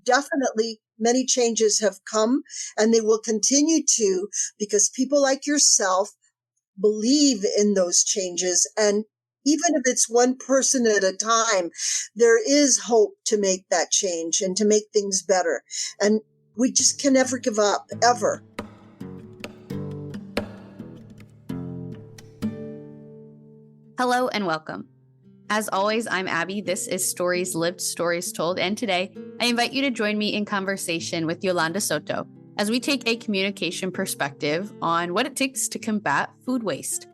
definitely many changes have come, and they will continue to, because people like yourself believe in those changes. And even if it's one person at a time, there is hope to make that change and to make things better. And we just can never give up, ever. Hello and welcome. As always, I'm Abbie. This is Stories Lived, Stories Told, and today I invite you to join me in conversation with Yolanda Soto as we take a communication perspective on what it takes to combat food waste.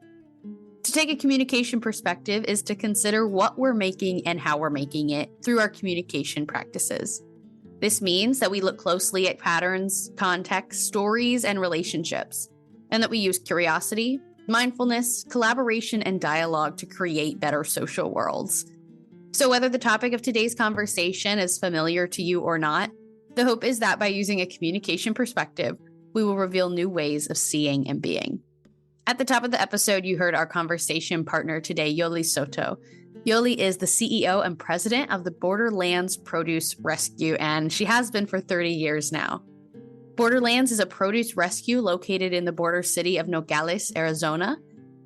To take a communication perspective is to consider what we're making and how we're making it through our communication practices. This means that we look closely at patterns, context, stories, and relationships, and that we use curiosity, mindfulness, collaboration, and dialogue to create better social worlds. So whether the topic of today's conversation is familiar to you or not, the hope is that by using a communication perspective, we will reveal new ways of seeing and being. At the top of the episode, you heard our conversation partner today, Yoli Soto. Yoli is the CEO and president of the Borderlands Produce Rescue, and she has been for 30 years now. Borderlands is a produce rescue located in the border city of Nogales, Arizona.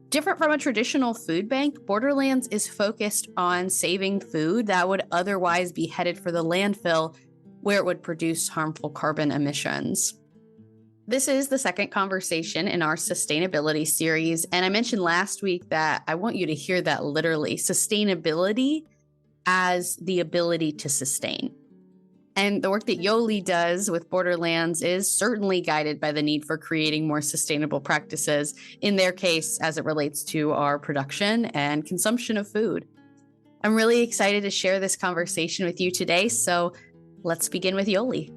Different from a traditional food bank, Borderlands is focused on saving food that would otherwise be headed for the landfill, where it would produce harmful carbon emissions. This is the second conversation in our sustainability series, and I mentioned last week that I want you to hear that literally, sustainability as the ability to sustain. And the work that Yoli does with Borderlands is certainly guided by the need for creating more sustainable practices, in their case, as it relates to our production and consumption of food. I'm really excited to share this conversation with you today, so let's begin with Yoli.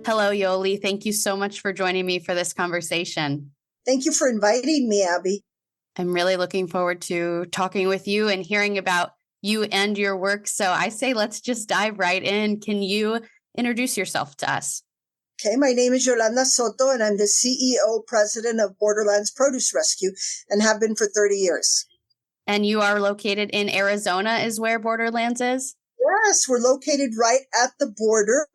Hello, Yoli. Thank you so much for joining me for this conversation. Thank you for inviting me, Abbie. I'm really looking forward to talking with you and hearing about you and your work. So I say let's just dive right in. Can you introduce yourself to us? Okay, my name is Yolanda Soto, and I'm the CEO, president of Borderlands Produce Rescue, and have been for 30 years. And you are located in Arizona, is where Borderlands is? Yes, we're located right at the border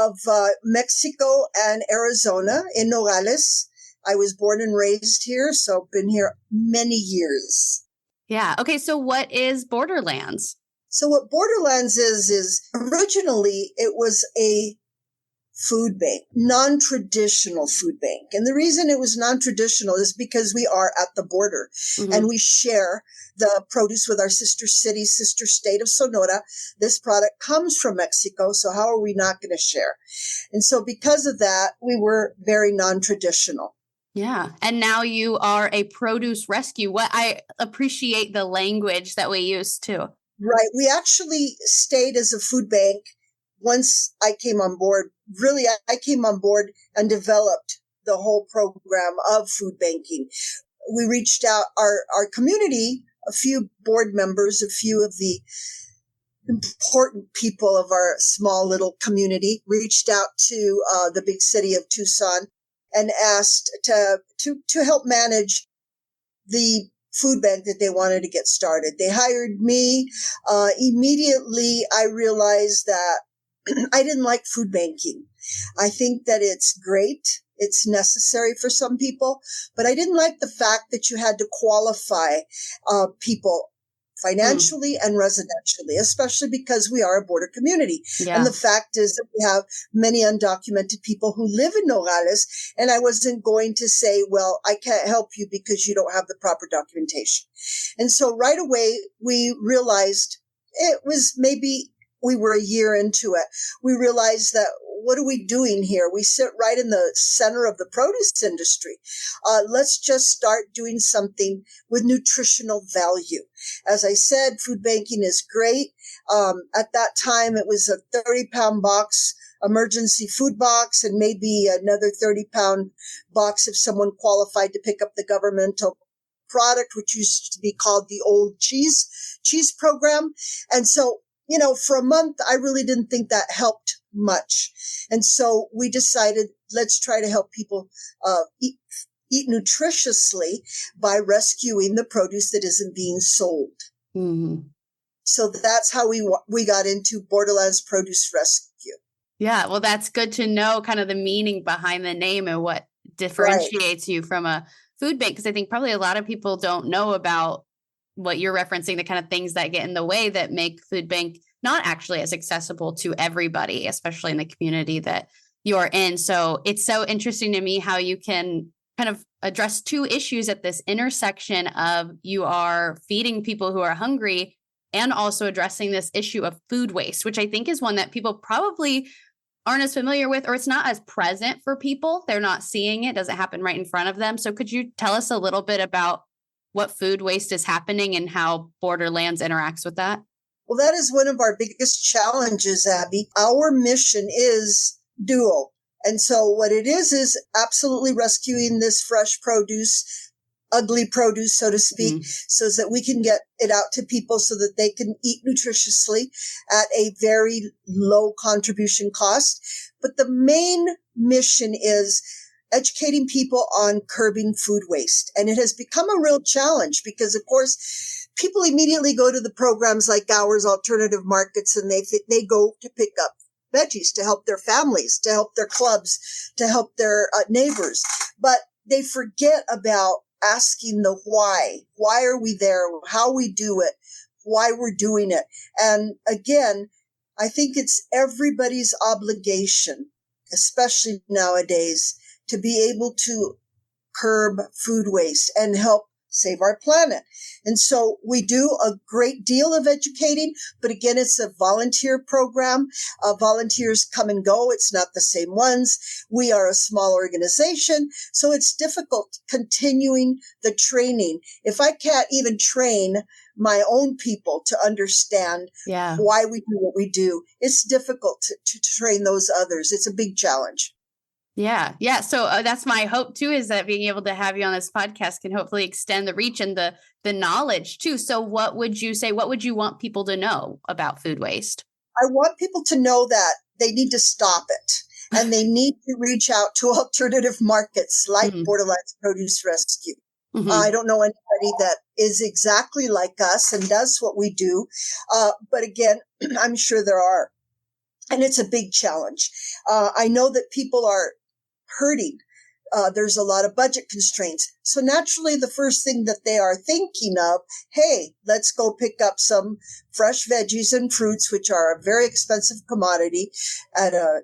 of Mexico and Arizona in Nogales. I was born and raised here, so been here many years. Yeah. Okay, so what is Borderlands? So what Borderlands is originally it was a food bank, non-traditional food bank. And the reason it was non-traditional is because we are at the border and we share the produce with our sister city, sister state of Sonora. This product comes from Mexico, so how are we not going to share? And so because of that, we were very non-traditional. Yeah. And now you are a produce rescue. What I appreciate the language that we use too. Right. We actually stayed as a food bank once I came on board. Really, I came on board and developed the whole program of food banking. We reached out our community, a few board members, a few of the important people of our small little community reached out to the big city of Tucson and asked to help manage the food bank that they wanted to get started. They hired me. Immediately, I realized that I didn't like food banking. I think that it's great. It's necessary for some people, but I didn't like the fact that you had to qualify people financially and residentially, especially because we are a border community. Yeah. And the fact is that we have many undocumented people who live in Nogales, and I wasn't going to say, well, I can't help you because you don't have the proper documentation. And so right away, we realized it was maybe we were a year into it. We realized that what are we doing here? We sit right in the center of the produce industry. Let's just start doing something with nutritional value. As I said, food banking is great. At that time, it was a 30-pound box, emergency food box, and maybe another 30-pound box if someone qualified to pick up the governmental product, which used to be called the old cheese program. And so, for a month, I really didn't think that helped much. And so we decided, let's try to help people eat nutritiously by rescuing the produce that isn't being sold. Mm-hmm. So that's how we got into Borderlands Produce Rescue. Yeah, well, that's good to know kind of the meaning behind the name and what differentiates you from a food bank. Because I think probably a lot of people don't know about what you're referencing, the kind of things that get in the way that make food bank not actually as accessible to everybody, especially in the community that you're in. So it's so interesting to me how you can kind of address two issues at this intersection of you are feeding people who are hungry and also addressing this issue of food waste, which I think is one that people probably aren't as familiar with, or it's not as present for people. They're not seeing it. Doesn't happen right in front of them. So could you tell us a little bit about what food waste is happening and how Borderlands interacts with that? Well, that is one of our biggest challenges, Abbie. Our mission is dual. And so what it is absolutely rescuing this fresh produce, ugly produce, so to speak, so that we can get it out to people so that they can eat nutritiously at a very low contribution cost. But the main mission is educating people on curbing food waste. And it has become a real challenge because, of course, people immediately go to the programs like ours, alternative markets, and they go to pick up veggies to help their families, to help their clubs, to help their neighbors. But they forget about asking the why. Why are we there? How we do it? Why we're doing it? And again, I think it's everybody's obligation, especially nowadays, to be able to curb food waste and help save our planet. And so we do a great deal of educating, but again, it's a volunteer program. Volunteers come and go. It's not the same ones. We are a small organization, so it's difficult continuing the training. If I can't even train my own people to understand why we do what we do, it's difficult to train those others. It's a big challenge. Yeah. Yeah. So that's my hope too, is that being able to have you on this podcast can hopefully extend the reach and the knowledge too. So what would you say, what would you want people to know about food waste? I want people to know that they need to stop it and they need to reach out to alternative markets like Borderlands Produce Rescue. I don't know anybody that is exactly like us and does what we do. But again, I'm sure there are. And it's a big challenge. I know that people are hurting. There's a lot of budget constraints. So naturally, the first thing that they are thinking of, hey, let's go pick up some fresh veggies and fruits, which are a very expensive commodity at a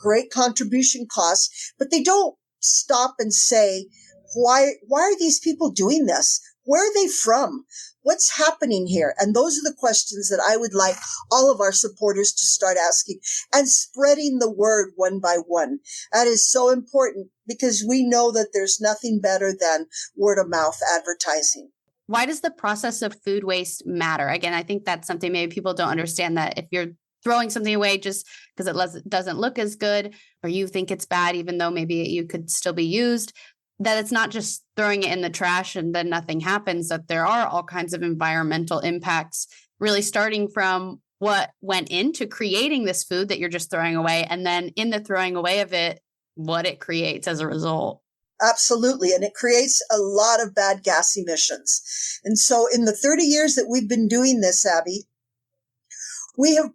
great contribution cost. But they don't stop and say, why are these people doing this? Where are they from? What's happening here? And those are the questions that I would like all of our supporters to start asking and spreading the word one by one. That is so important because we know that there's nothing better than word of mouth advertising. Why does the process of food waste matter? Again, I think that's something maybe people don't understand, that if you're throwing something away just because it doesn't look as good, or you think it's bad, even though maybe you could still be used, that it's not just throwing it in the trash and then nothing happens, that there are all kinds of environmental impacts, really starting from what went into creating this food that you're just throwing away, and then in the throwing away of it, what it creates as a result. Absolutely. And it creates a lot of bad gas emissions. And so in the 30 years that we've been doing this, Abbie, we have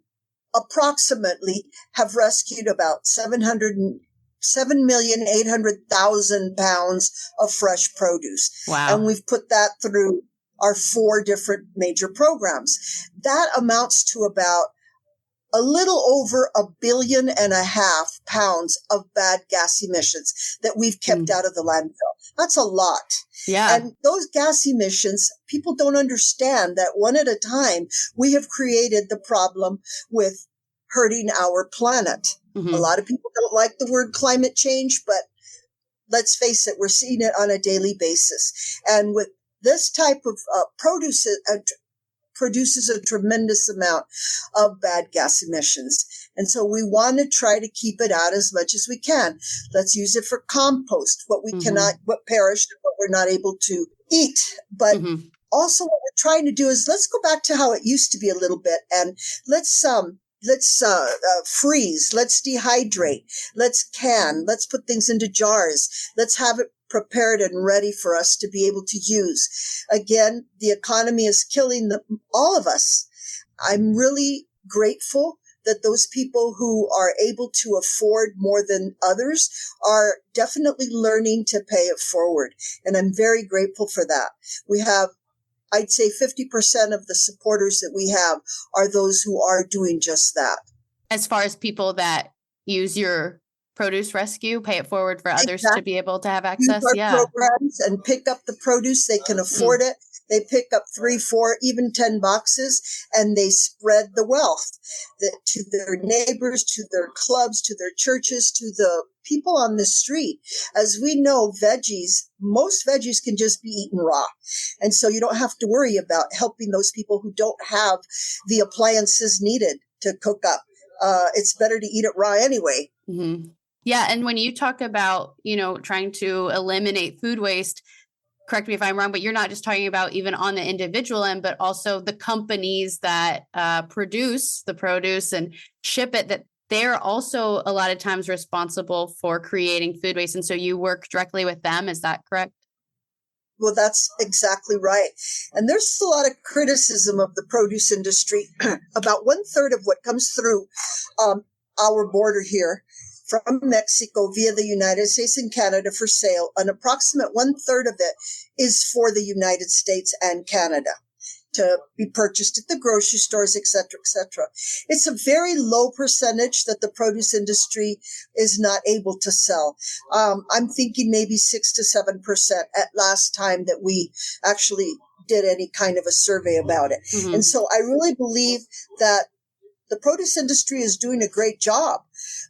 approximately have rescued about 7,800,000 pounds of fresh produce. Wow. And we've put that through our 4 different major programs. That amounts to about a little over 1.5 billion pounds of bad gas emissions that we've kept out of the landfill. That's a lot. Yeah. And those gas emissions, people don't understand that one at a time, we have created the problem with hurting our planet. A lot of people don't like the word climate change, but let's face it, we're seeing it on a daily basis. And with this type of produce, produces a tremendous amount of bad gas emissions. And so we want to try to keep it out as much as we can. Let's use it for compost, what we cannot, what perished, what we're not able to eat. But also what we're trying to do is let's go back to how it used to be a little bit, and let's freeze, let's dehydrate, let's can, let's put things into jars, let's have it prepared and ready for us to be able to use. Again, the economy is killing all of us. I'm really grateful that those people who are able to afford more than others are definitely learning to pay it forward. And I'm very grateful for that. We have, I'd say 50% of the supporters that we have are those who are doing just that. As far as people that use your produce rescue, pay it forward for others to be able to have access. Use our programs and pick up the produce. They can afford it. They pick up 3, 4, even 10 boxes, and they spread the wealth to their neighbors, to their clubs, to their churches, to the people on the street. As we know, most veggies can just be eaten raw. And so you don't have to worry about helping those people who don't have the appliances needed to cook up. It's better to eat it raw anyway. Mm-hmm. Yeah. And when you talk about, trying to eliminate food waste, correct me if I'm wrong, but you're not just talking about even on the individual end, but also the companies that produce the produce and ship it, that they're also a lot of times responsible for creating food waste. And so you work directly with them. Is that correct? Well, that's exactly right. And there's a lot of criticism of the produce industry. About 1/3 of what comes through our border here from Mexico via the United States and Canada for sale, an approximate 1/3 of it is for the United States and Canada to be purchased at the grocery stores, et cetera, et cetera. It's a very low percentage that the produce industry is not able to sell. I'm thinking maybe 6 to 7% at last time that we actually did any kind of a survey about it. Mm-hmm. And so I really believe that the produce industry is doing a great job.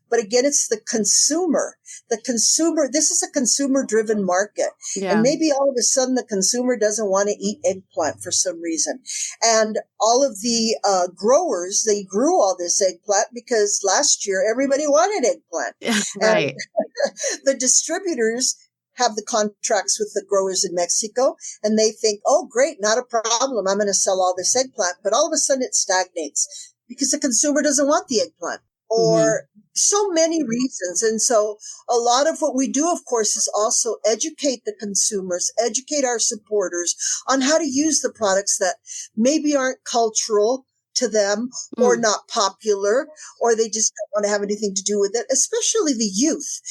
But again, it's the consumer. This is a consumer-driven market. Yeah. And maybe all of a sudden the consumer doesn't want to eat eggplant for some reason. And all of the growers, they grew all this eggplant because last year everybody wanted eggplant. Right. And the distributors have the contracts with the growers in Mexico, and they think, oh, great, not a problem. I'm going to sell all this eggplant. But all of a sudden it stagnates because the consumer doesn't want the eggplant. Or so many reasons. And so a lot of what we do, of course, is also educate the consumers, educate our supporters on how to use the products that maybe aren't cultural to them or not popular, or they just don't want to have anything to do with it, especially the youth.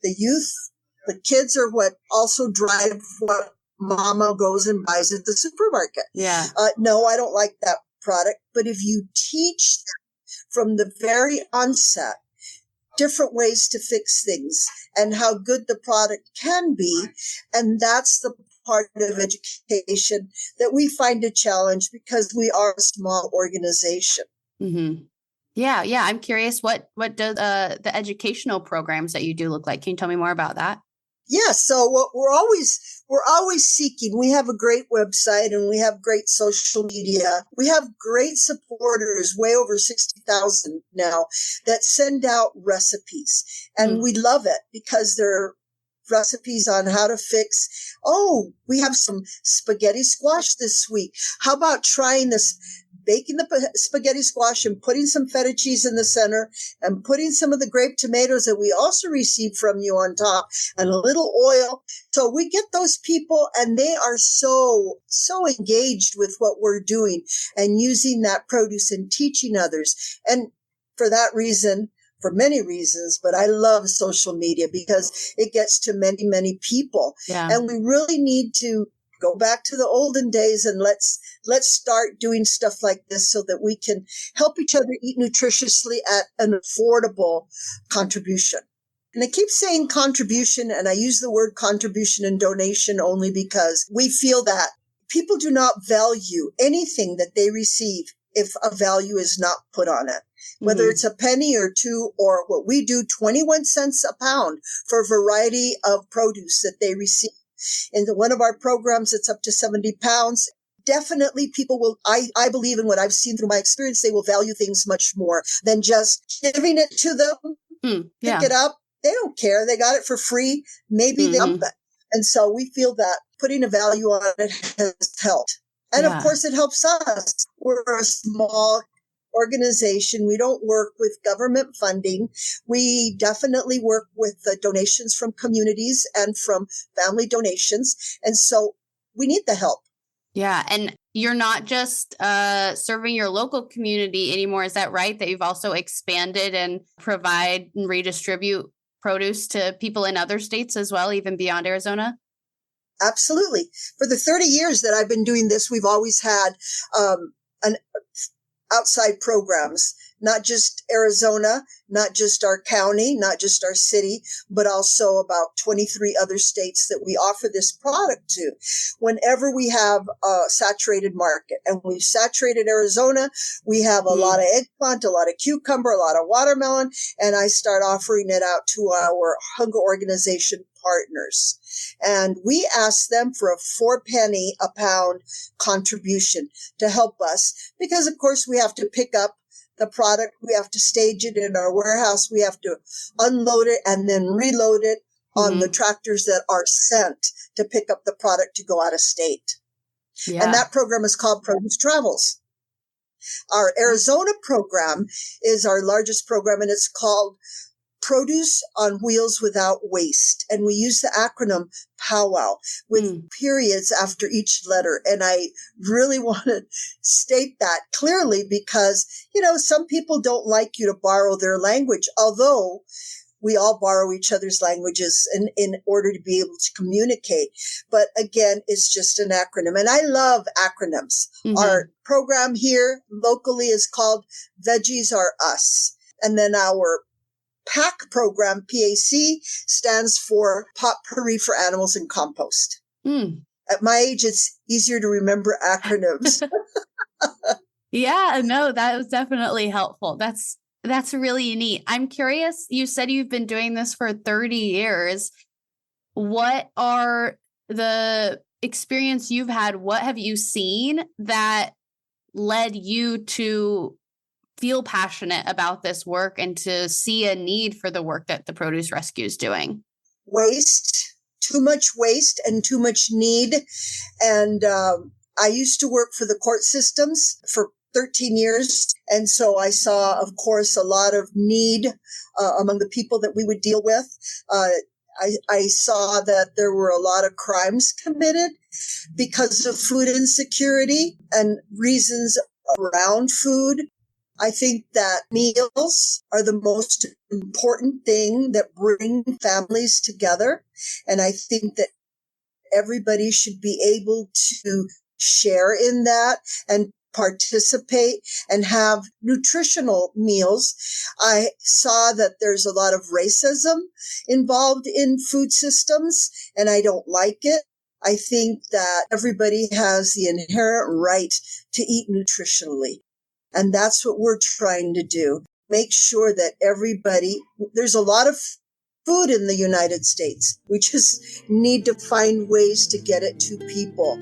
The kids are what also drive what mama goes and buys at the supermarket. Yeah. No, I don't like that product. But if you teach them from the very onset different ways to fix things and how good the product can be, and that's the part of education that we find a challenge because we are a small organization. Mm-hmm. Yeah. I'm curious, what do the educational programs that you do look like? Can you tell me more about that? Yeah, so we're always seeking. We have a great website and we have great social media. We have great supporters, way over 60,000 now, that send out recipes. And we love it because they're recipes on how to fix. Oh, we have some spaghetti squash this week. How about trying this? Baking the spaghetti squash and putting some feta cheese in the center and putting some of the grape tomatoes that we also received from you on top and a little oil. So we get those people and they are so engaged with what we're doing and using that produce and teaching others. And for that reason, for many reasons, but I love social media because it gets to many, many people. Yeah. And we really need to go back to the olden days and let's start doing stuff like this so that we can help each other eat nutritiously at an affordable contribution. And I keep saying contribution, and I use the word contribution and donation only because we feel that people do not value anything that they receive if a value is not put on it. Whether it's a penny or two, or what we do, 21 cents a pound for a variety of produce that they receive. In one of our programs, it's up to 70 pounds. Definitely people will, I believe in what I've seen through my experience, they will value things much more than just giving it to them, pick it up. They don't care. They got it for free. Maybe they dump it. And so we feel that putting a value on it has helped. And of course it helps us. We're a small organization. We don't work with government funding. We definitely work with the donations from communities and from family donations. And so we need the help. Yeah. And you're not just serving your local community anymore. Is that right? That you've also expanded and provide and redistribute produce to people in other states as well, even beyond Arizona? Absolutely. For the 30 years that I've been doing this, we've always had an outside programs, not just Arizona, not just our county, not just our city, but also about 23 other states that we offer this product to. Whenever we have a saturated market, and we've saturated Arizona, we have a lot of eggplant, a lot of cucumber, a lot of watermelon, and I start offering it out to our hunger organization partners. And we ask them for a 4-penny a pound contribution to help us because, of course, we have to pick up the product. We have to stage it in our warehouse. We have to unload it and then reload it on the tractors that are sent to pick up the product to go out of state. Yeah. And that program is called Produce Travels. Our Arizona program is our largest program, and it's called Produce on Wheels Without Waste. And we use the acronym POWWOW with periods after each letter. And I really want to state that clearly because, some people don't like you to borrow their language, although we all borrow each other's languages in order to be able to communicate. But again, it's just an acronym. And I love acronyms. Our program here locally is called Veggies Are Us. And then our PAC program, PAC, stands for Potpourri for Animals and Compost. At my age, it's easier to remember acronyms. Yeah, no, that was definitely helpful. That's really neat. I'm curious, you said you've been doing this for 30 years. What are the experience you've had? What have you seen that led you to feel passionate about this work and to see a need for the work that the Produce Rescue is doing? Waste, too much waste and too much need. And I used to work for the court systems for 13 years. And so I saw, of course, a lot of need among the people that we would deal with. I saw that there were a lot of crimes committed because of food insecurity and reasons around food. I think that meals are the most important thing that bring families together. And I think that everybody should be able to share in that and participate and have nutritional meals. I saw that there's a lot of racism involved in food systems, and I don't like it. I think that everybody has the inherent right to eat nutritionally. And that's what we're trying to do. Make sure that there's a lot of food in the United States. We just need to find ways to get it to people.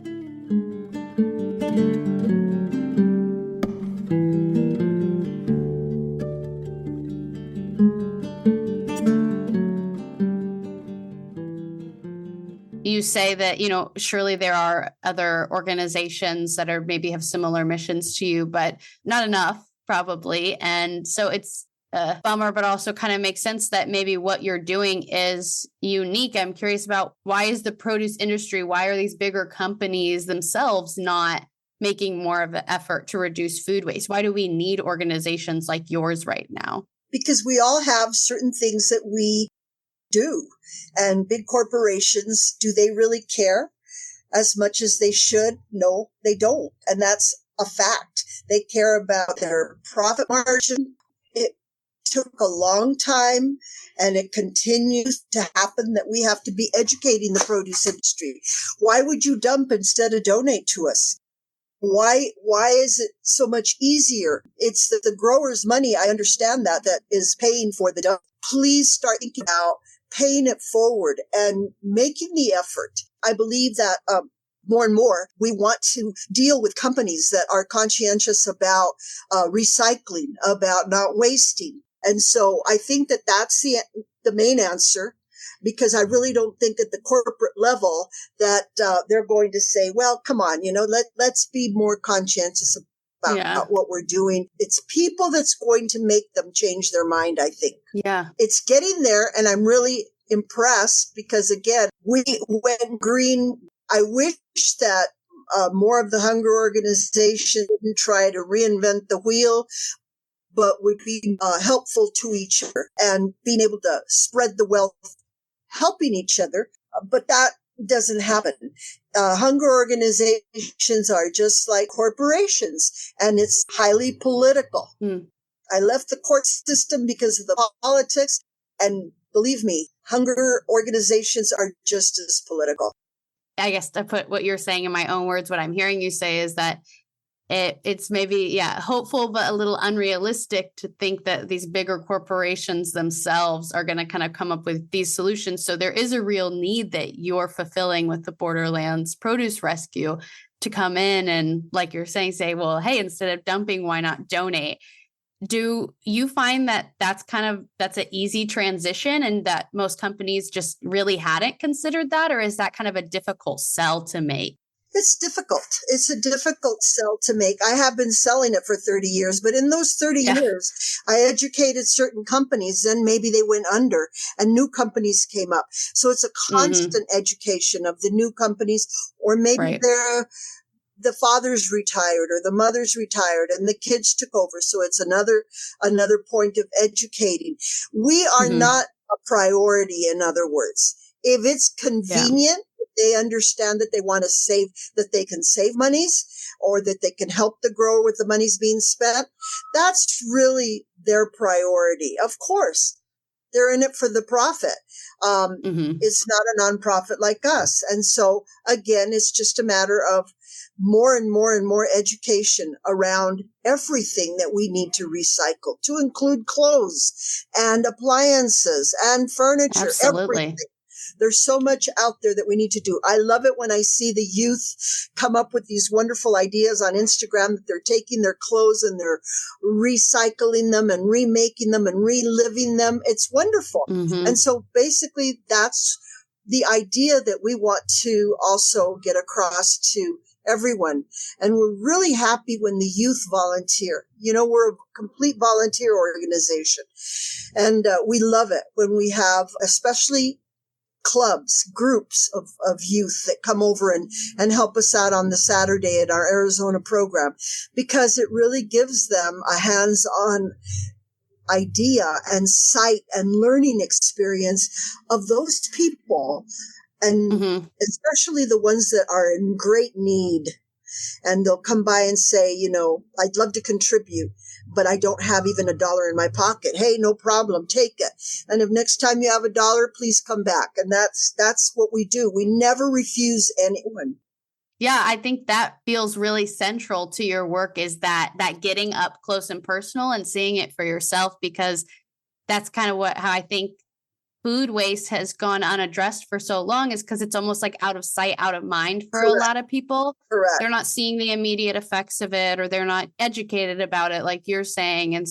You say that, surely there are other organizations that maybe have similar missions to you, but not enough, probably. And so it's a bummer, but also kind of makes sense that maybe what you're doing is unique. I'm curious about why is the produce industry, why are these bigger companies themselves not making more of an effort to reduce food waste? Why do we need organizations like yours right now? Because we all have certain things that we do. And big corporations, do they really care as much as they should? No, they don't. And that's a fact. They care about their profit margin. It took a long time, and it continues to happen that we have to be educating the produce industry. Why would you dump instead of donate to us? Why is it so much easier? It's the grower's money. I understand that is paying for the dump. Please start thinking about paying it forward and making the effort. I believe that more and more we want to deal with companies that are conscientious about recycling, about not wasting. And so I think that that's the main answer, because I really don't think at the corporate level that they're going to say, well, come on, let's be more conscientious Yeah. what we're doing. It's people that's going to make them change their mind, I think. Yeah. It's getting there, and I'm really impressed because, again, we went green. I wish that more of the hunger organization didn't try to reinvent the wheel, but would be helpful to each other and being able to spread the wealth, helping each other. But that doesn't happen. Hunger organizations are just like corporations, and it's highly political. I left the court system because of the politics, and believe me, hunger organizations are just as political. I guess to put what you're saying in my own words, what I'm hearing you say is that it's maybe, hopeful, but a little unrealistic to think that these bigger corporations themselves are going to kind of come up with these solutions. So there is a real need that you're fulfilling with the Borderlands Produce Rescue to come in and, like you're saying, say, well, hey, instead of dumping, why not donate? Do you find that that's an easy transition and that most companies just really hadn't considered that? Or is that kind of a difficult sell to make? It's difficult. It's a difficult sell to make. I have been selling it for 30 years, but in those 30 years, I educated certain companies, then maybe they went under and new companies came up. So it's a constant education of the new companies, or maybe the father's retired or the mother's retired and the kids took over. So it's another point of educating. We are not a priority, in other words. If it's convenient, they understand that they want to save, that they can save monies or that they can help the grower with the monies being spent. That's really their priority. Of course, they're in it for the profit. It's not a nonprofit like us. And so again, it's just a matter of more and more and more education around everything that we need to recycle, to include clothes and appliances and furniture. Absolutely. Everything. There's so much out there that we need to do. I love it when I see the youth come up with these wonderful ideas on Instagram that they're taking their clothes and they're recycling them and remaking them and reliving them. It's wonderful. And so basically that's the idea that we want to also get across to everyone. And we're really happy when the youth volunteer. You know, we're a complete volunteer organization. And we love it when we have, especially clubs, groups of youth that come over and help us out on the Saturday at our Arizona program, because it really gives them a hands-on idea and sight and learning experience of those people, and especially the ones that are in great need. And they'll come by and say, you know, I'd love to contribute, but I don't have even $1 in my pocket. Hey, no problem. Take it. And if next time you have $1, please come back. And that's what we do. We never refuse anyone. Yeah, I think that feels really central to your work, is that getting up close and personal and seeing it for yourself, because that's kind of how I think food waste has gone unaddressed for so long, is because it's almost like out of sight, out of mind for a lot of people. Correct. They're not seeing the immediate effects of it, or they're not educated about it, like you're saying. And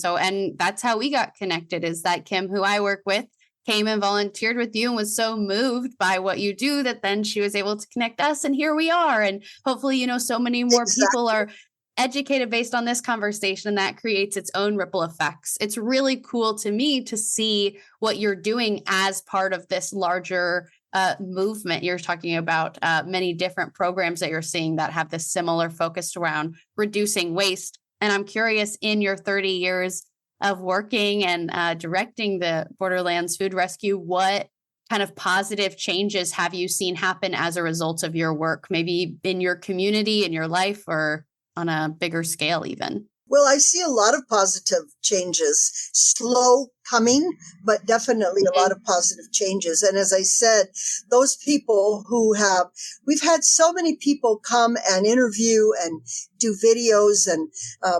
that's how we got connected, is that Kim, who I work with, came and volunteered with you and was so moved by what you do that then she was able to connect us. And here we are. And hopefully, you know, so many more people are educated based on this conversation, and that creates its own ripple effects. It's really cool to me to see what you're doing as part of this larger movement. You're talking about many different programs that you're seeing that have this similar focus around reducing waste. And I'm curious, in your 30 years of working and directing the Borderlands Food Rescue, what kind of positive changes have you seen happen as a result of your work, maybe in your community, in your life, or on a bigger scale even? Well, I see a lot of positive changes, slow coming, but definitely a lot of positive changes. And as I said, those people we've had so many people come and interview and do videos and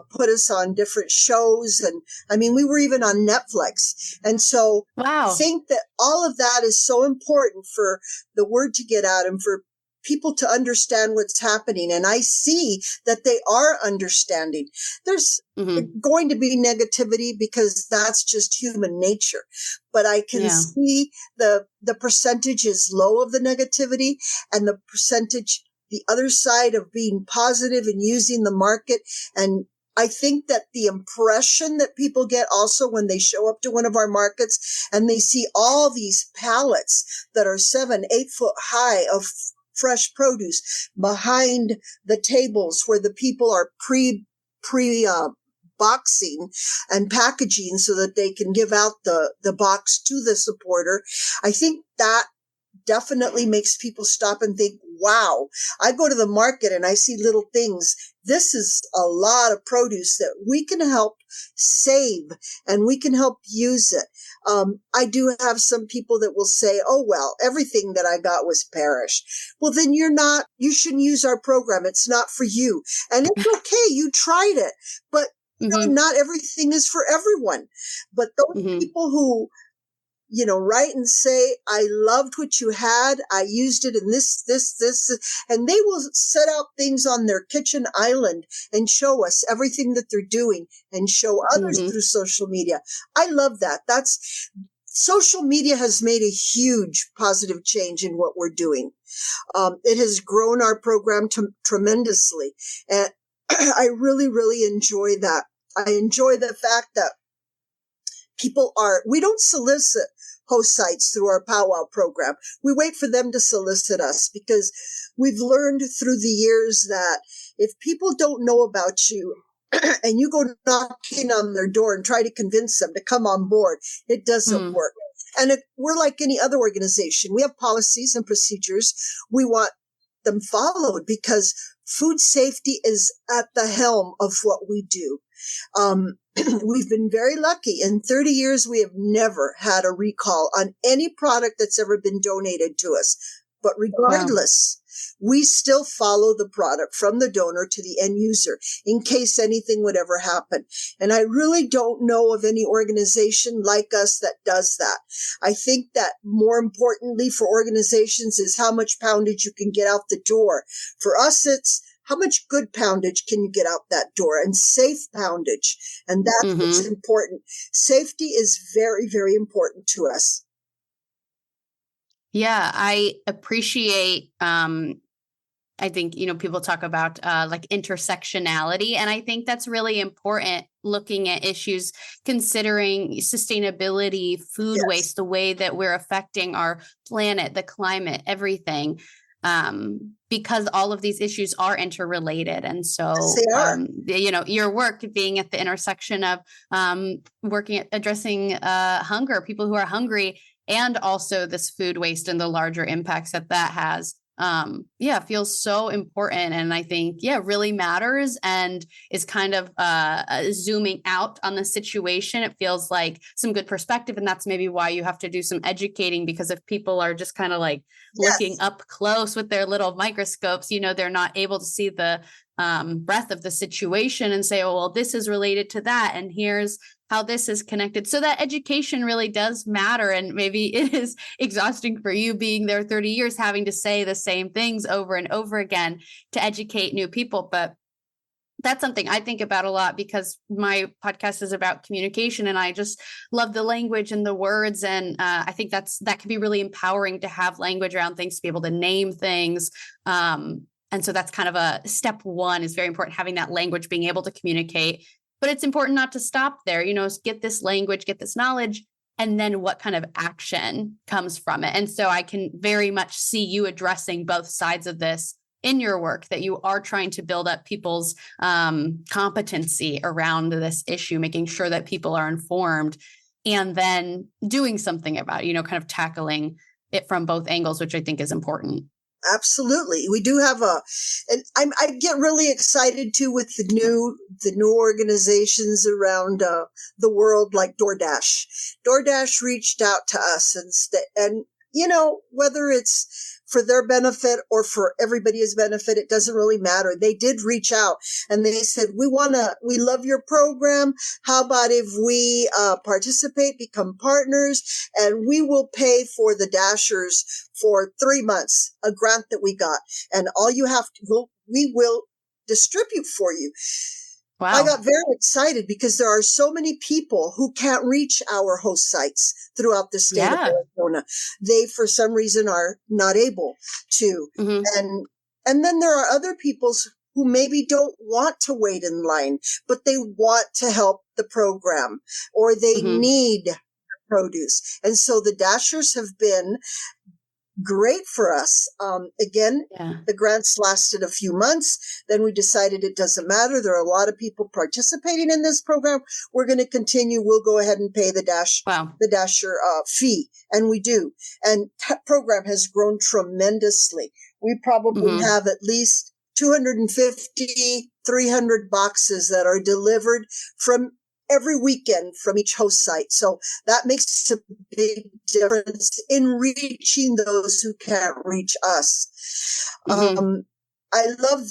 put us on different shows. And I mean, we were even on Netflix. And so I think that all of that is so important for the word to get out and for people to understand what's happening. And I see that they are understanding. There's going to be negativity because that's just human nature. But I can see the percentage is low of the negativity, and the percentage, the other side of being positive and using the market and I think that the impression that people get also when they show up to one of our markets and they see all these pallets that are 7-8 foot high of fresh produce behind the tables where the people are boxing and packaging so that they can give out the box to the supporter. I think that definitely makes people stop and think, wow, I go to the market and I see little things. This is a lot of produce that we can help save and we can help use it. I do have some people that will say, oh, well, everything that I got was perished. Well, then you shouldn't use our program. It's not for you. And it's okay. You tried it, but not everything is for everyone. But those people who, write and say, I loved what you had. I used it in this, and they will set out things on their kitchen island and show us everything that they're doing and show others through social media. I love that. Social media has made a huge positive change in what we're doing. It has grown our program tremendously. And I really, really enjoy that. I enjoy the fact that we don't solicit host sites through our powwow program. We wait for them to solicit us because we've learned through the years that if people don't know about you and you go knocking on their door and try to convince them to come on board, it doesn't work. And we're like any other organization. We have policies and procedures. We want them followed because food safety is at the helm of what we do. We've been very lucky. In 30 years, we have never had a recall on any product that's ever been donated to us. But regardless, we still follow the product from the donor to the end user in case anything would ever happen. And I really don't know of any organization like us that does that. I think that more importantly for organizations is how much poundage you can get out the door. For us, it's how much good poundage can you get out that door and safe poundage? And that's what's important. Safety is very, very important to us. Yeah, I appreciate, I think, people talk about like intersectionality, and I think that's really important looking at issues considering sustainability, food waste, the way that we're affecting our planet, the climate, everything. Because all of these issues are interrelated. And so, your work being at the intersection of working at addressing hunger, people who are hungry, and also this food waste and the larger impacts that has, feels so important. And I think, really matters and is kind of zooming out on the situation. It feels like some good perspective. And that's maybe why you have to do some educating, because if people are just kind of like looking up close with their little microscopes, they're not able to see the breadth of the situation and say, oh, well, this is related to that. And here's how this is connected. So that education really does matter. And maybe it is exhausting for you being there 30 years, having to say the same things over and over again to educate new people. But that's something I think about a lot because my podcast is about communication and I just love the language and the words. And I think that can be really empowering to have language around things, to be able to name things. And so that's kind of a step one, is very important, having that language, being able to communicate. But it's important not to stop there, get this language, get this knowledge, and then what kind of action comes from it. And so I can very much see you addressing both sides of this in your work, that you are trying to build up people's competency around this issue, making sure that people are informed, and then doing something about it, kind of tackling it from both angles, which I think is important. Absolutely. We do have and I get really excited too with the new organizations around the world, like DoorDash. DoorDash reached out to us and whether it's for their benefit or for everybody's benefit, it doesn't really matter. They did reach out and they said, we love your program. How about if we participate, become partners, and we will pay for the Dashers for 3 months, a grant that we got. And all you have to, we will distribute for you. Wow. I got very excited because there are so many people who can't reach our host sites throughout the state of Arizona. They, for some reason, are not able to. And then there are other who maybe don't want to wait in line, but they want to help the program, or they need produce. And so the Dashers have been great for us. Again, the grants lasted a few months. Then we decided it doesn't matter. There are a lot of people participating in this program. We're going to continue. We'll go ahead and pay the Dasher fee. And we do. And that program has grown tremendously. We probably have at least 250, 300 boxes that are delivered from every weekend from each host site. So that makes a big difference in reaching those who can't reach us. I love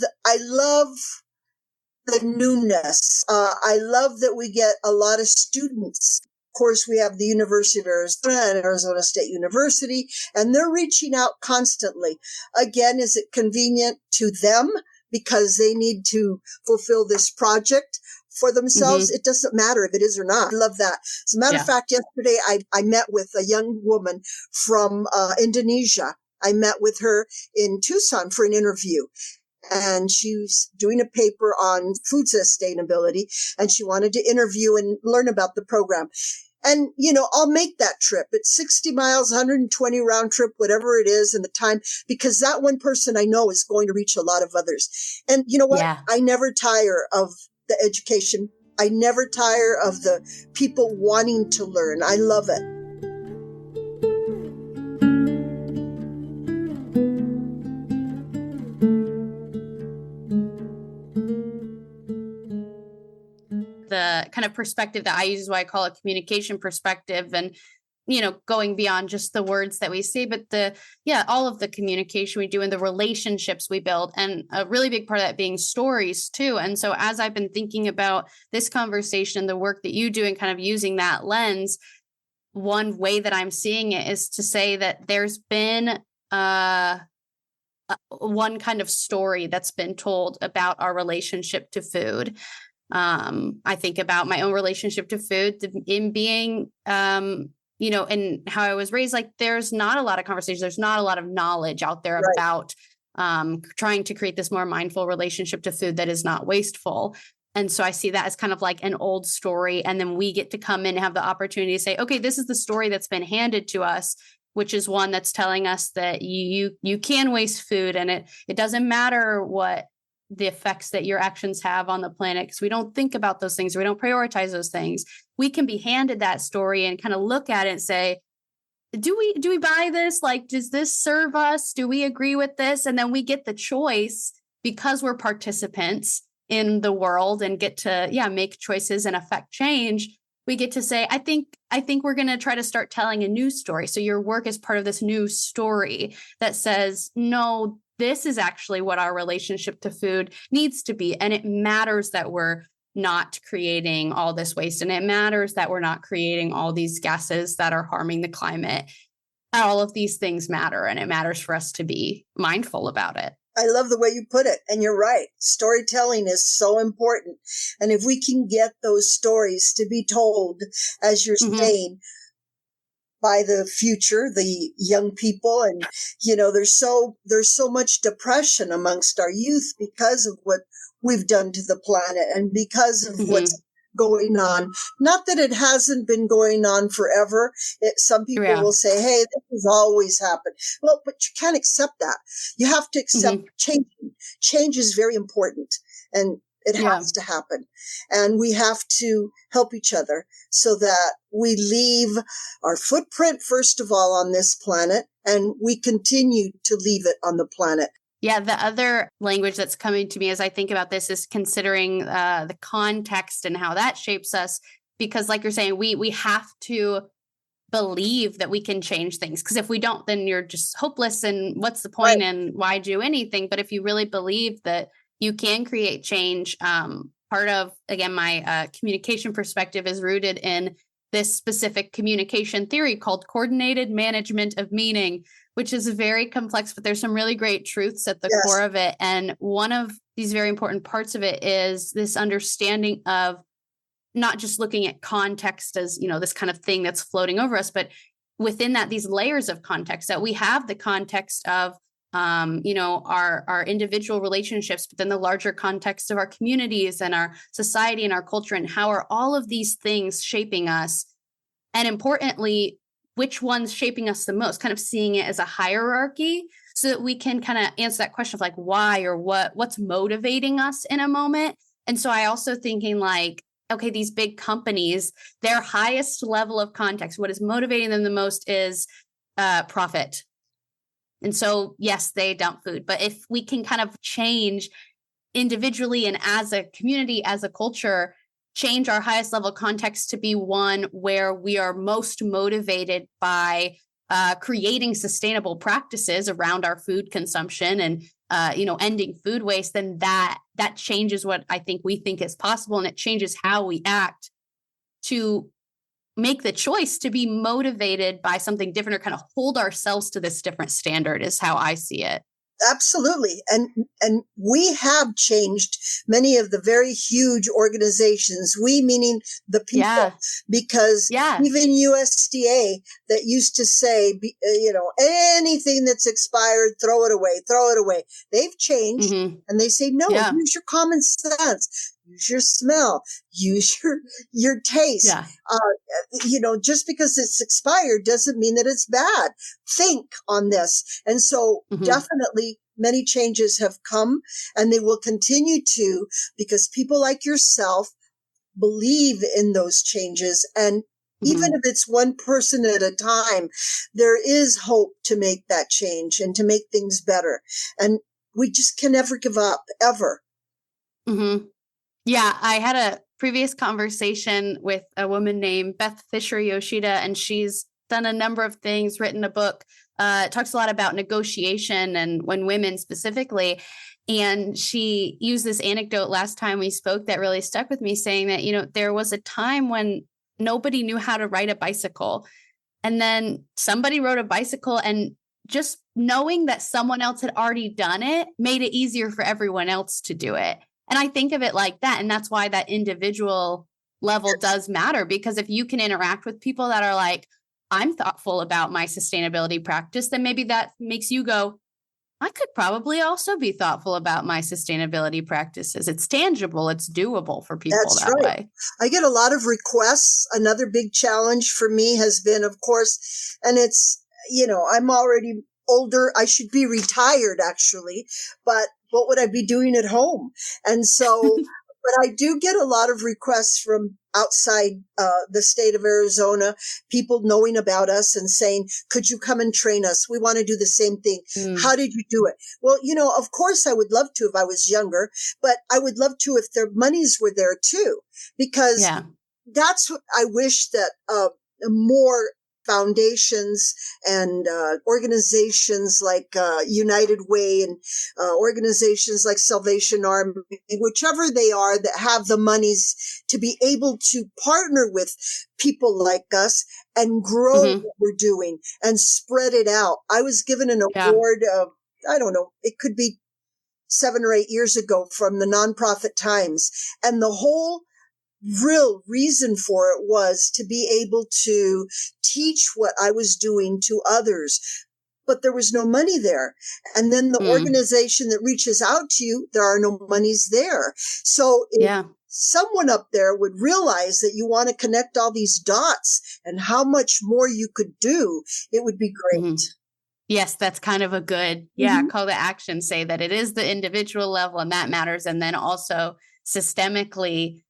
the newness. I love that we get a lot of students. Of course, we have the University of Arizona and Arizona State University, and they're reaching out constantly. Again, is it convenient to them because they need to fulfill this project for themselves? It doesn't matter if it is or not. I love that. As a matter of fact, yesterday I met with a young woman from Indonesia. I met with her in Tucson for an interview. And she's doing a paper on food sustainability, and she wanted to interview and learn about the program. And, I'll make that trip. It's 60 miles, 120 round trip, whatever it is, and the time, because that one person I know is going to reach a lot of others. And you know what? Yeah. I never tire of the education. I never tire of the people wanting to learn. I love it. The kind of perspective that I use is why I call it communication perspective, and going beyond just the words that we say, but all of the communication we do and the relationships we build, and a really big part of that being stories too. And so as I've been thinking about this conversation, the work that you do, and kind of using that lens, one way that I'm seeing it is to say that there's been one kind of story that's been told about our relationship to food. I think about my own relationship to food in being, and how I was raised. Like, there's not a lot of conversation. There's not a lot of knowledge out there about trying to create this more mindful relationship to food that is not wasteful. And so I see that as kind of like an old story. And then we get to come in and have the opportunity to say, okay, this is the story that's been handed to us, which is one that's telling us that you can waste food, and it doesn't matter what the effects that your actions have on the planet, because we don't think about those things. We don't prioritize those things. We can be handed that story and kind of look at it and say, do we buy this? Like, does this serve us? Do we agree with this? And then we get the choice, because we're participants in the world and get to, make choices and affect change. We get to say, I think we're going to try to start telling a new story. So your work is part of this new story that says, no, this is actually what our relationship to food needs to be. And it matters that we're not creating all this waste. And it matters that we're not creating all these gases that are harming the climate. All of these things matter. And it matters for us to be mindful about it. I love the way you put it. And you're right. Storytelling is so important. And if we can get those stories to be told, as you're saying, by the future, the young people, and there's so much depression amongst our youth because of what we've done to the planet and because of what's going on. Not that it hasn't been going on forever. Some people will say, hey, this has always happened. Well, but you can't accept that. You have to accept change. Change is very important, and it has to happen. And we have to help each other so that we leave our footprint, first of all, on this planet, and we continue to leave it on the planet. Yeah, the other language that's coming to me as I think about this is considering the context and how that shapes us. Because like you're saying, we have to believe that we can change things. Because if we don't, then you're just hopeless. And what's the point, and why do anything? But if you really believe that you can create change, part of, again, my communication perspective is rooted in this specific communication theory called coordinated management of meaning, which is very complex, but there's some really great truths at the core of it. And one of these very important parts of it is this understanding of not just looking at context as, this kind of thing that's floating over us, but within that, these layers of context, that we have the context of our individual relationships, but then the larger context of our communities and our society and our culture, and how are all of these things shaping us? And importantly, which one's shaping us the most, kind of seeing it as a hierarchy so that we can kind of answer that question of like why or what's motivating us in a moment. And so I also thinking like, okay, these big companies, their highest level of context, what is motivating them the most is profit. And so, yes, they dump food. But if we can kind of change individually and as a community, as a culture, change our highest level context to be one where we are most motivated by creating sustainable practices around our food consumption and ending food waste, then that changes what I think we think is possible, and it changes how we act to make the choice to be motivated by something different, or kind of hold ourselves to this different standard is how I see it. Absolutely. And we have changed many of the very huge organizations, we meaning the people, because even USDA that used to say, anything that's expired, throw it away. They've changed and they say, no, use your common sense, use your smell, use your taste. Just because it's expired doesn't mean that it's bad. Think on this. And so definitely many changes have come, and they will continue to, because people like yourself believe in those changes. And even if it's one person at a time, there is hope to make that change and to make things better. And we just can never give up, ever. Yeah, I had a previous conversation with a woman named Beth Fisher Yoshida, and she's done a number of things, written a book, talks a lot about negotiation and when women specifically. And she used this anecdote last time we spoke that really stuck with me, saying that, there was a time when nobody knew how to ride a bicycle. And then somebody rode a bicycle, and just knowing that someone else had already done it made it easier for everyone else to do it. And I think of it like that. And that's why that individual level does matter, because if you can interact with people that are like, I'm thoughtful about my sustainability practice, then maybe that makes you go, I could probably also be thoughtful about my sustainability practices. It's tangible. It's doable for people that way. I get a lot of requests. Another big challenge for me has been, of course, and it's, I'm already older. I should be retired actually, but what would I be doing at home? And so, but I do get a lot of requests from outside the state of Arizona, people knowing about us and saying, could you come and train us? We want to do the same thing. How did you do it? Well, of course I would love to if I was younger, but I would love to if their monies were there too, because that's what I wish that more foundations and organizations like United Way and organizations like Salvation Army, whichever they are that have the monies to be able to partner with people like us and grow what we're doing and spread it out. I was given an award of, I don't know, it could be 7 or 8 years ago from the Nonprofit Times. And the whole real reason for it was to be able to teach what I was doing to others. But there was no money there. And then the organization that reaches out to you, there are no monies there. So if someone up there would realize that you want to connect all these dots and how much more you could do, it would be great. Yes, that's kind of a good, call to action, say that it is the individual level and that matters. And then also systemically,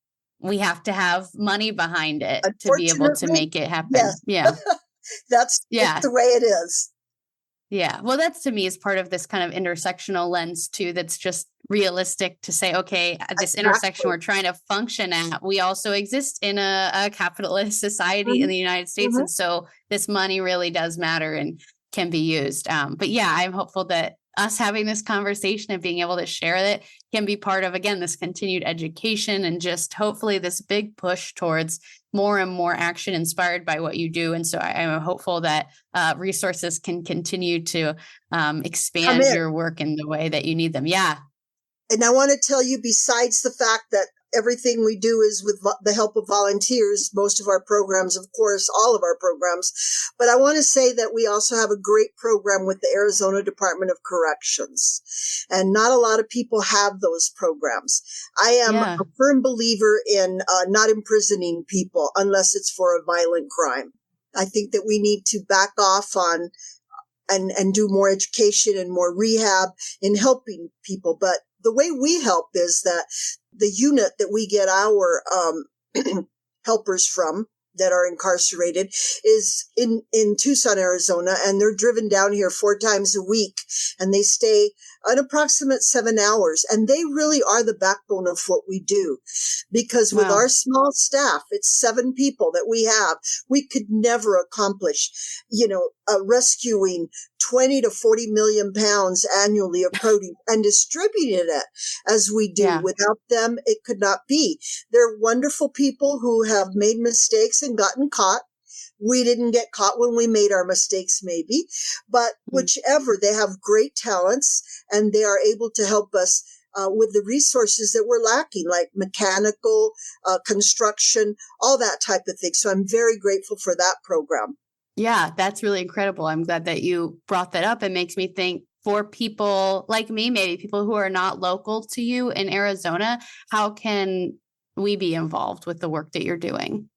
we have to have money behind it to be able to make it happen. Yes. Yeah. That's the way it is. Yeah. Well, that's to me is part of this kind of intersectional lens too. That's just realistic to say, okay, at this intersection we're trying to function at, we also exist in a capitalist society in the United States. And so this money really does matter and can be used. But I'm hopeful that us having this conversation and being able to share it can be part of, again, this continued education and just hopefully this big push towards more and more action inspired by what you do. And so I'm hopeful that resources can continue to expand your work in the way that you need them. Yeah. And I want to tell you, besides the fact that everything we do is with the help of volunteers, most of our programs, of course, all of our programs. But I want to say that we also have a great program with the Arizona Department of Corrections. And not a lot of people have those programs. I am Yeah. a firm believer in not imprisoning people unless it's for a violent crime. I think that we need to back off on and do more education and more rehab in helping people. But the way we help is that the unit that we get our helpers from that are incarcerated is in Tucson, Arizona, and they're driven down here 4 times a week, and they stay an approximate 7 hours. And they really are the backbone of what we do, because with our small staff, it's 7 people that we have, we could never accomplish, rescuing 20 to 40 million pounds annually of produce and distributing it as we do. Yeah. Without them, it could not be. They're wonderful people who have made mistakes and gotten caught. We didn't get caught when we made our mistakes, maybe, but whichever, they have great talents and they are able to help us with the resources that we're lacking, like mechanical, construction, all that type of thing. So I'm very grateful for that program. Yeah, that's really incredible. I'm glad that you brought that up. It makes me think, for people like me, maybe people who are not local to you in Arizona, how can we be involved with the work that you're doing?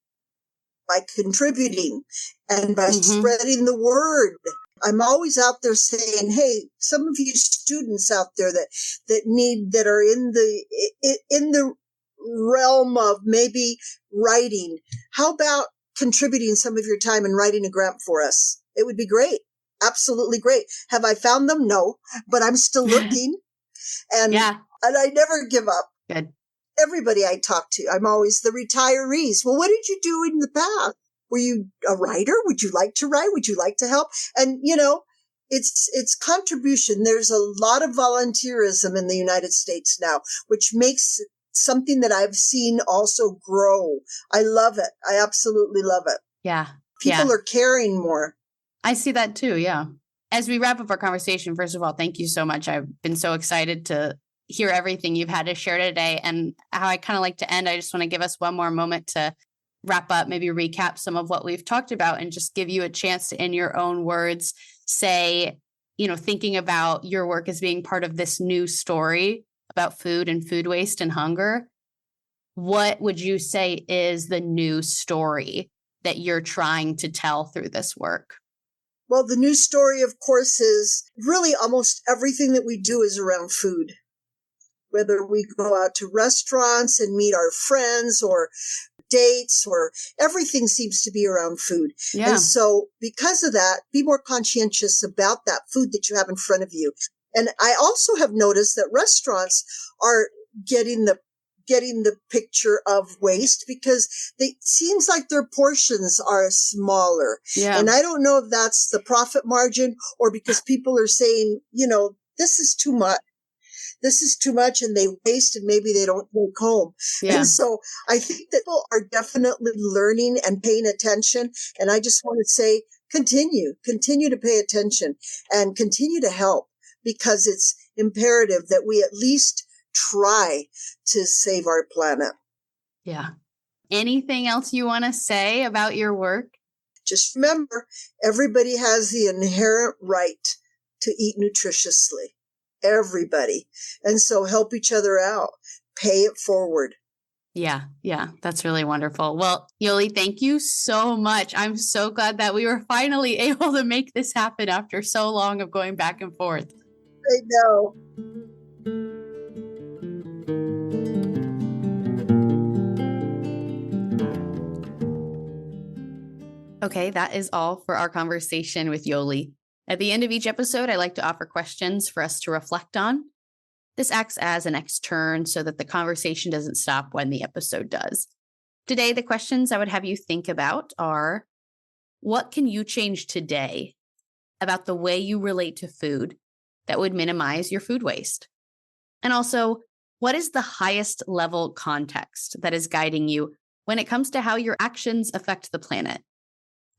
By contributing and by spreading the word. I'm always out there saying, hey, some of you students out there that are in the realm of maybe writing, how about contributing some of your time and writing a grant for us? It would be great. Absolutely great. Have I found them? No, but I'm still looking. And I never give up. Good. Everybody I talk to, I'm always the retirees. Well, what did you do in the past? Were you a writer? Would you like to write? Would you like to help? And, it's contribution. There's a lot of volunteerism in the United States now, which makes something that I've seen also grow. I love it. I absolutely love it. Yeah. People are caring more. I see that too. Yeah. As we wrap up our conversation, first of all, thank you so much. I've been so excited to hear everything you've had to share today. And how I kind of like to end, I just want to give us one more moment to wrap up, maybe recap some of what we've talked about, and just give you a chance to, in your own words, say, thinking about your work as being part of this new story about food and food waste and hunger. What would you say is the new story that you're trying to tell through this work? Well, the new story, of course, is really almost everything that we do is around food. Whether we go out to restaurants and meet our friends or dates, or everything seems to be around food. Yeah. And so because of that, be more conscientious about that food that you have in front of you. And I also have noticed that restaurants are getting the picture of waste, because it seems like their portions are smaller. Yeah. And I don't know if that's the profit margin or because people are saying, this is too much. This is too much, and they waste, and maybe they don't take home. Yeah. And so I think that people are definitely learning and paying attention. And I just want to say, continue to pay attention and continue to help, because it's imperative that we at least try to save our planet. Yeah. Anything else you want to say about your work? Just remember, everybody has the inherent right to eat nutritiously. Everybody. And so help each other out. Pay it forward. Yeah, that's really wonderful. Well, Yoli, thank you so much. I'm so glad that we were finally able to make this happen after so long of going back and forth. I know. Okay, that is all for our conversation with Yoli. At the end of each episode, I like to offer questions for us to reflect on. This acts as an next turn so that the conversation doesn't stop when the episode does. Today, the questions I would have you think about are, what can you change today about the way you relate to food that would minimize your food waste? And also, what is the highest level context that is guiding you when it comes to how your actions affect the planet?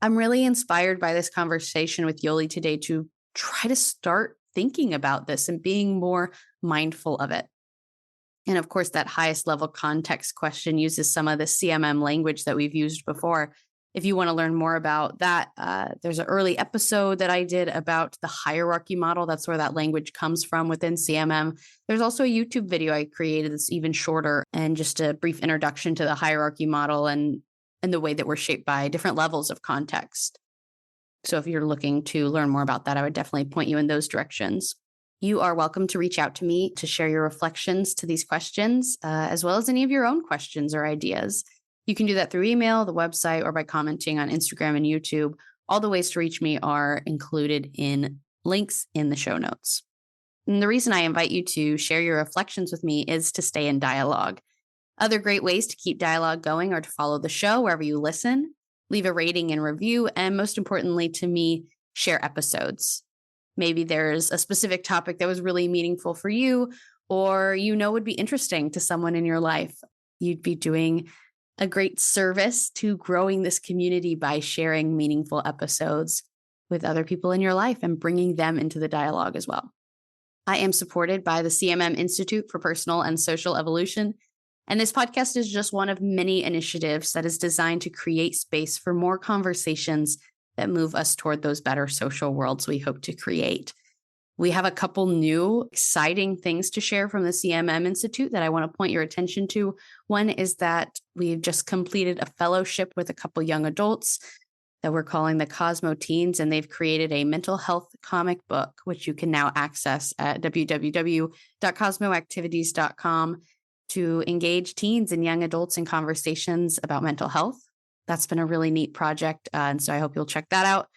I'm really inspired by this conversation with Yoli today to try to start thinking about this and being more mindful of it. And of course, that highest level context question uses some of the CMM language that we've used before. If you want to learn more about that, there's an early episode that I did about the hierarchy model. That's where that language comes from within CMM. There's also a YouTube video I created that's even shorter and just a brief introduction to the hierarchy model and the way that we're shaped by different levels of context. So if you're looking to learn more about that, I would definitely point you in those directions. You are welcome to reach out to me to share your reflections to these questions, as well as any of your own questions or ideas. You can do that through email, the website, or by commenting on Instagram and YouTube. All the ways to reach me are included in links in the show notes. And the reason I invite you to share your reflections with me is to stay in dialogue. Other great ways to keep dialogue going are to follow the show wherever you listen, leave a rating and review, and most importantly to me, share episodes. Maybe there's a specific topic that was really meaningful for you, or would be interesting to someone in your life. You'd be doing a great service to growing this community by sharing meaningful episodes with other people in your life and bringing them into the dialogue as well. I am supported by the CMM Institute for Personal and Social Evolution, and this podcast is just one of many initiatives that is designed to create space for more conversations that move us toward those better social worlds we hope to create. We have a couple new exciting things to share from the CMM Institute that I want to point your attention to. One is that we've just completed a fellowship with a couple young adults that we're calling the Cosmo Teens, and they've created a mental health comic book, which you can now access at www.cosmoactivities.com to engage teens and young adults in conversations about mental health. That's been a really neat project, and so I hope you'll check that out.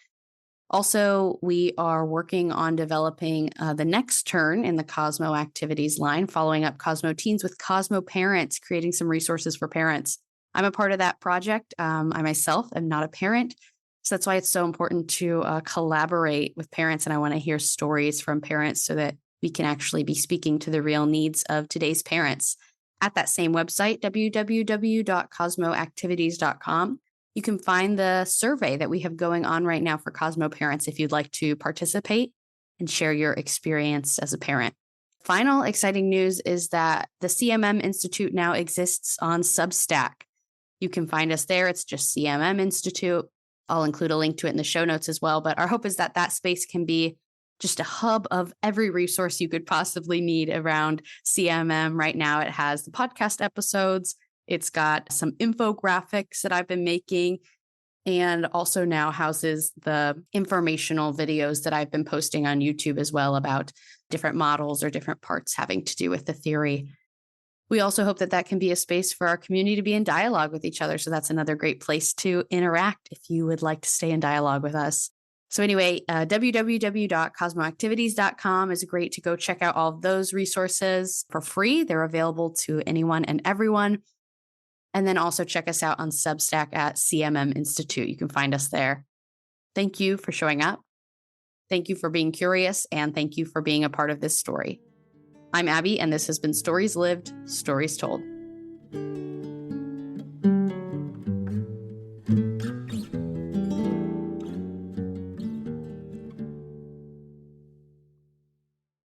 Also, we are working on developing the next turn in the Cosmo Activities line, following up Cosmo Teens with Cosmo Parents, creating some resources for parents. I'm a part of that project. I myself am not a parent, so that's why it's so important to collaborate with parents, and I want to hear stories from parents so that we can actually be speaking to the real needs of today's parents. At that same website, www.cosmoactivities.com, you can find the survey that we have going on right now for Cosmo parents if you'd like to participate and share your experience as a parent. Final exciting news is that the CMM Institute now exists on Substack. You can find us there. It's just CMM Institute. I'll include a link to it in the show notes as well. But our hope is that that space can be just a hub of every resource you could possibly need around CMM. Right now, it has the podcast episodes. It's got some infographics that I've been making, and also now houses the informational videos that I've been posting on YouTube as well about different models or different parts having to do with the theory. We also hope that that can be a space for our community to be in dialogue with each other. So that's another great place to interact if you would like to stay in dialogue with us. So anyway, www.cosmoactivities.com is great to go check out all of those resources for free. They're available to anyone and everyone. And then also check us out on Substack at CMM Institute. You can find us there. Thank you for showing up. Thank you for being curious. And thank you for being a part of this story. I'm Abbie, and this has been Stories Lived, Stories Told.